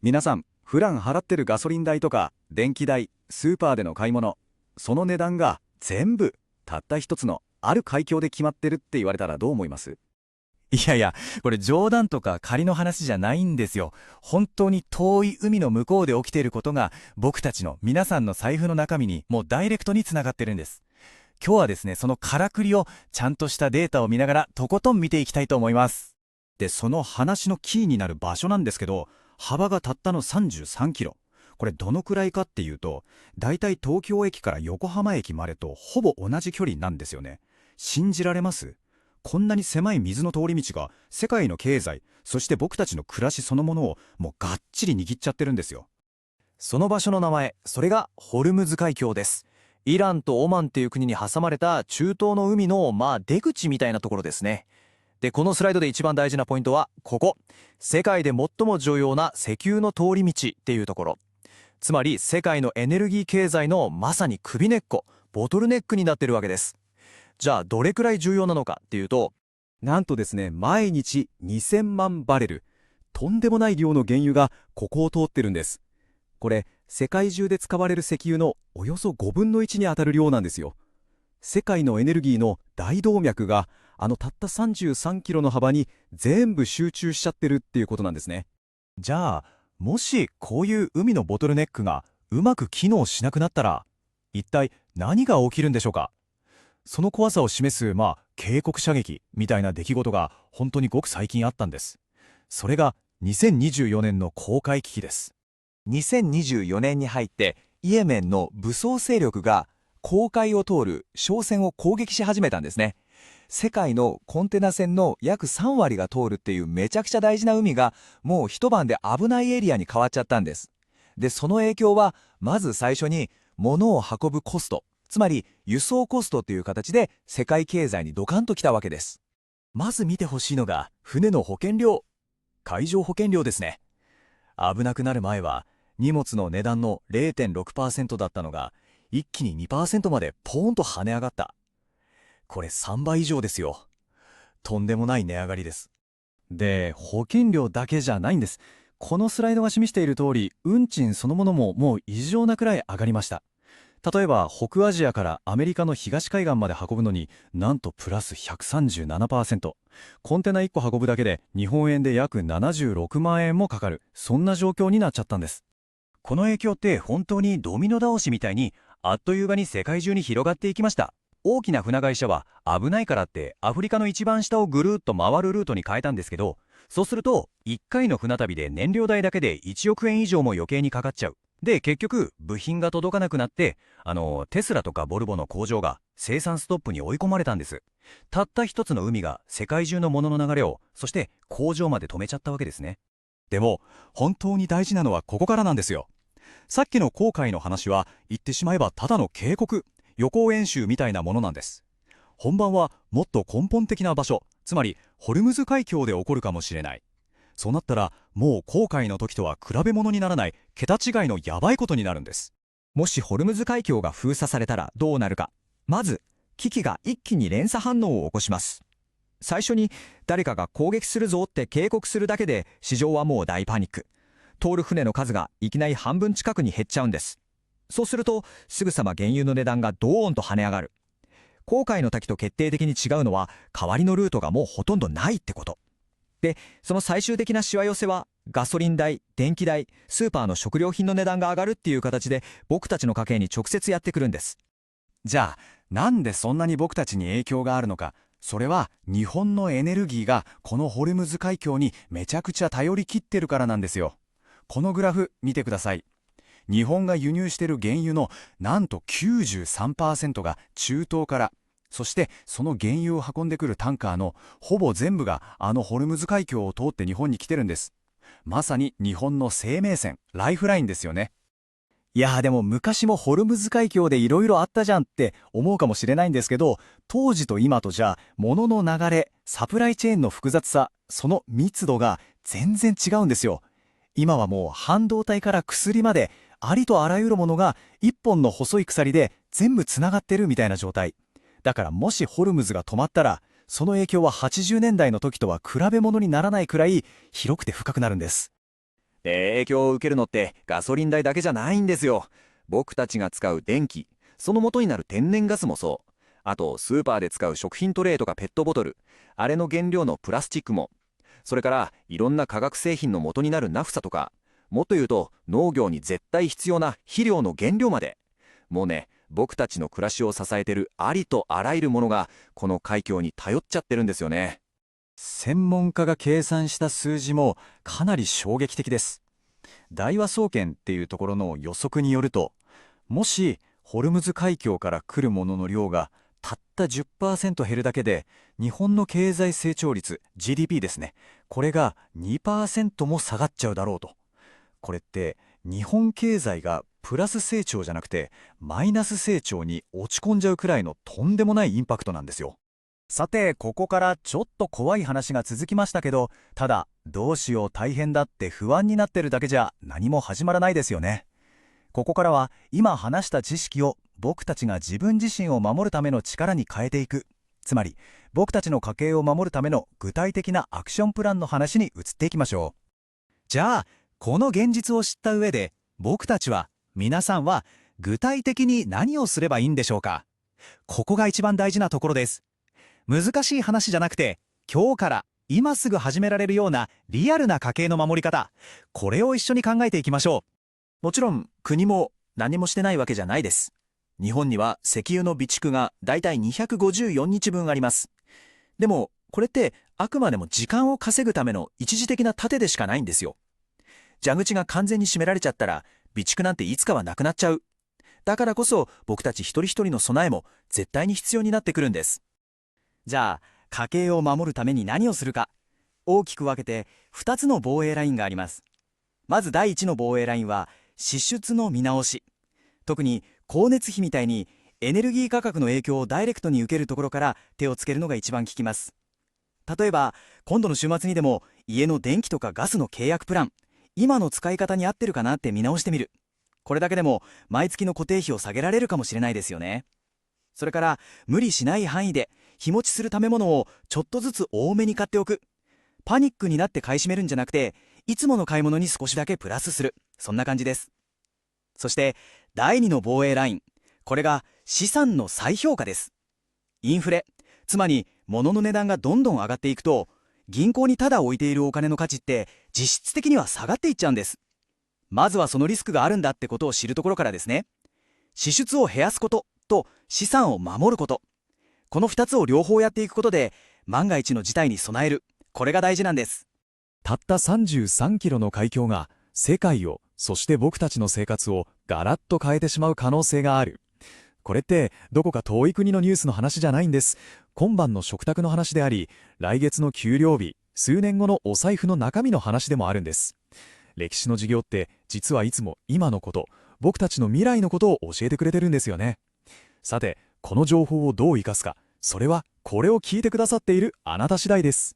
皆さん、普段払ってるガソリン代とか電気代、スーパーでの買い物、その値段が全部たった一つのある海峡で決まってるって言われたらどう思います？いやいや、これ冗談とか仮の話じゃないんですよ。本当に遠い海の向こうで起きていることが、僕たちの皆さんの財布の中身にもうダイレクトにつながってるんです。今日はですね、そのからくりをちゃんとしたデータを見ながらとことん見ていきたいと思います。で、その話のキーになる場所なんですけど、幅がたったの33キロ。これどのくらいかっていうと、だいたい東京駅から横浜駅までとほぼ同じ距離なんですよね。信じられます？こんなに狭い水の通り道が世界の経済、そして僕たちの暮らしそのものをもうがっちり握っちゃってるんですよ。その場所の名前、それがホルムズ海峡です。イランとオマンっていう国に挟まれた中東の海の出口みたいなところですね。で、このスライドで一番大事なポイントはここ。世界で最も重要な石油の通り道っていうところ。つまり世界のエネルギー経済のまさに首根っこ、ボトルネックになってるわけです。じゃあどれくらい重要なのかっていうと、なんとですね、毎日2000万バレル、とんでもない量の原油がここを通ってるんです。これ、世界中で使われる石油のおよそ5分の1に当たる量なんですよ。世界のエネルギーの大動脈がたった33キロの幅に全部集中しちゃってるっていうことなんですね。じゃあもしこういう海のボトルネックがうまく機能しなくなったら、一体何が起きるんでしょうか。その怖さを示す警告射撃みたいな出来事が本当にごく最近あったんです。それが2024年の航海危機です。2024年に入ってイエメンの武装勢力が航海を通る商船を攻撃し始めたんですね。世界のコンテナ船の約3割が通るっていうめちゃくちゃ大事な海がもう一晩で危ないエリアに変わっちゃったんです。で、その影響はまず最初に物を運ぶコスト、つまり輸送コストという形で世界経済にドカンときたわけです。まず見てほしいのが船の保険料、海上保険料ですね。危なくなる前は荷物の値段の 0.6% だったのが一気に 2% までポーンと跳ね上がった。これ3倍以上ですよ。とんでもない値上がりです。で、保険料だけじゃないんです。このスライドが示している通り、運賃そのものももう異常なくらい上がりました。例えば、北アジアからアメリカの東海岸まで運ぶのに、なんとプラス 137%。コンテナ1個運ぶだけで日本円で約76万円もかかる。そんな状況になっちゃったんです。この影響って本当にドミノ倒しみたいにあっという間に世界中に広がっていきました。大きな船会社は危ないからってアフリカの一番下をぐるーっと回るルートに変えたんですけど、そうすると1回の船旅で燃料代だけで1億円以上も余計にかかっちゃう。で、結局部品が届かなくなって、テスラとかボルボの工場が生産ストップに追い込まれたんです。たった一つの海が世界中の物の流れを、そして工場まで止めちゃったわけですね。でも、本当に大事なのはここからなんですよ。さっきの航海の話は言ってしまえばただの警告、予行演習みたいなものなんです。本番はもっと根本的な場所、つまりホルムズ海峡で起こるかもしれない。そうなったらもう航海の時とは比べ物にならない桁違いのヤバいことになるんです。もしホルムズ海峡が封鎖されたらどうなるか。まず機器が一気に連鎖反応を起こします。最初に誰かが攻撃するぞって警告するだけで市場はもう大パニック。通る船の数がいきなり半分近くに減っちゃうんです。そうするとすぐさま原油の値段がドーンと跳ね上がる。航海の時と決定的に違うのは代わりのルートがもうほとんどないってこと。で、その最終的なしわ寄せはガソリン代、電気代、スーパーの食料品の値段が上がるっていう形で僕たちの家計に直接やってくるんです。じゃあ、なんでそんなに僕たちに影響があるのか。それは日本のエネルギーがこのホルムズ海峡にめちゃくちゃ頼り切ってるからなんですよ。このグラフ見てください。日本が輸入してる原油のなんと 93% が中東から、そしてその原油を運んでくるタンカーのほぼ全部がホルムズ海峡を通って日本に来てるんです。まさに日本の生命線、ライフラインですよね。いやー、でも昔もホルムズ海峡でいろいろあったじゃんって思うかもしれないんですけど、当時と今とじゃ物の流れ、サプライチェーンの複雑さ、その密度が全然違うんですよ。今はもう半導体から薬までありとあらゆるものが一本の細い鎖で全部つながってるみたいな状態。だからもしホルムズが止まったら、その影響は80年代の時とは比べ物にならないくらい広くて深くなるんです。で、影響を受けるのってガソリン代だけじゃないんですよ。僕たちが使う電気、その元になる天然ガスもそう。あと、スーパーで使う食品トレイとかペットボトル、あれの原料のプラスチックも。それから、いろんな化学製品の元になるナフサとか、もっと言うと、農業に絶対必要な肥料の原料まで。もうね、僕たちの暮らしを支えてるありとあらゆるものが、この海峡に頼っちゃってるんですよね。専門家が計算した数字もかなり衝撃的です。大和総研っていうところの予測によると、もしホルムズ海峡から来るものの量がたった 10% 減るだけで、日本の経済成長率 GDP ですね、これが 2% も下がっちゃうだろうと。これって日本経済がプラス成長じゃなくてマイナス成長に落ち込んじゃうくらいのとんでもないインパクトなんですよ。さて、ここからちょっと怖い話が続きましたけど、ただ、どうしよう大変だって不安になってるだけじゃ何も始まらないですよね。ここからは今話した知識を僕たちが自分自身を守るための力に変えていく。つまり、僕たちの家計を守るための具体的なアクションプランの話に移っていきましょう。じゃあ、この現実を知った上で、皆さんは具体的に何をすればいいんでしょうか。ここが一番大事なところです。難しい話じゃなくて、今日から今すぐ始められるようなリアルな家計の守り方、これを一緒に考えていきましょう。もちろん国も何もしてないわけじゃないです。日本には石油の備蓄がだいたい254日分あります。でもこれってあくまでも時間を稼ぐための一時的な盾でしかないんですよ。蛇口が完全に閉められちゃったら備蓄なんていつかはなくなっちゃう。だからこそ僕たち一人一人の備えも絶対に必要になってくるんです。じゃあ、家計を守るために何をするか。大きく分けて2つの防衛ラインがあります。まず第1の防衛ラインは支出の見直し。特に光熱費みたいにエネルギー価格の影響をダイレクトに受けるところから手をつけるのが一番効きます。例えば、今度の週末にでも家の電気とかガスの契約プラン、今の使い方に合ってるかなって見直してみる。これだけでも毎月の固定費を下げられるかもしれないですよね。それから、無理しない範囲で日持ちする食べ物をちょっとずつ多めに買っておく。パニックになって買い占めるんじゃなくて、いつもの買い物に少しだけプラスする。そんな感じです。そして第2の防衛ライン、これが資産の再評価です。インフレ、つまり物の値段がどんどん上がっていくと、銀行にただ置いているお金の価値って実質的には下がっていっちゃうんです。まずはそのリスクがあるんだってことを知るところからですね。支出を減らすことと資産を守ること、この2つを両方やっていくことで万が一の事態に備える、これが大事なんです。たった33キロの海峡が世界を、そして僕たちの生活をガラッと変えてしまう可能性がある。これってどこか遠い国のニュースの話じゃないんです。今晩の食卓の話であり、来月の給料日、数年後のお財布の中身の話でもあるんです。歴史の授業って実はいつも今のこと、僕たちの未来のことを教えてくれてるんですよね。さて、この情報をどう生かすか、それはこれを聞いてくださっているあなた次第です。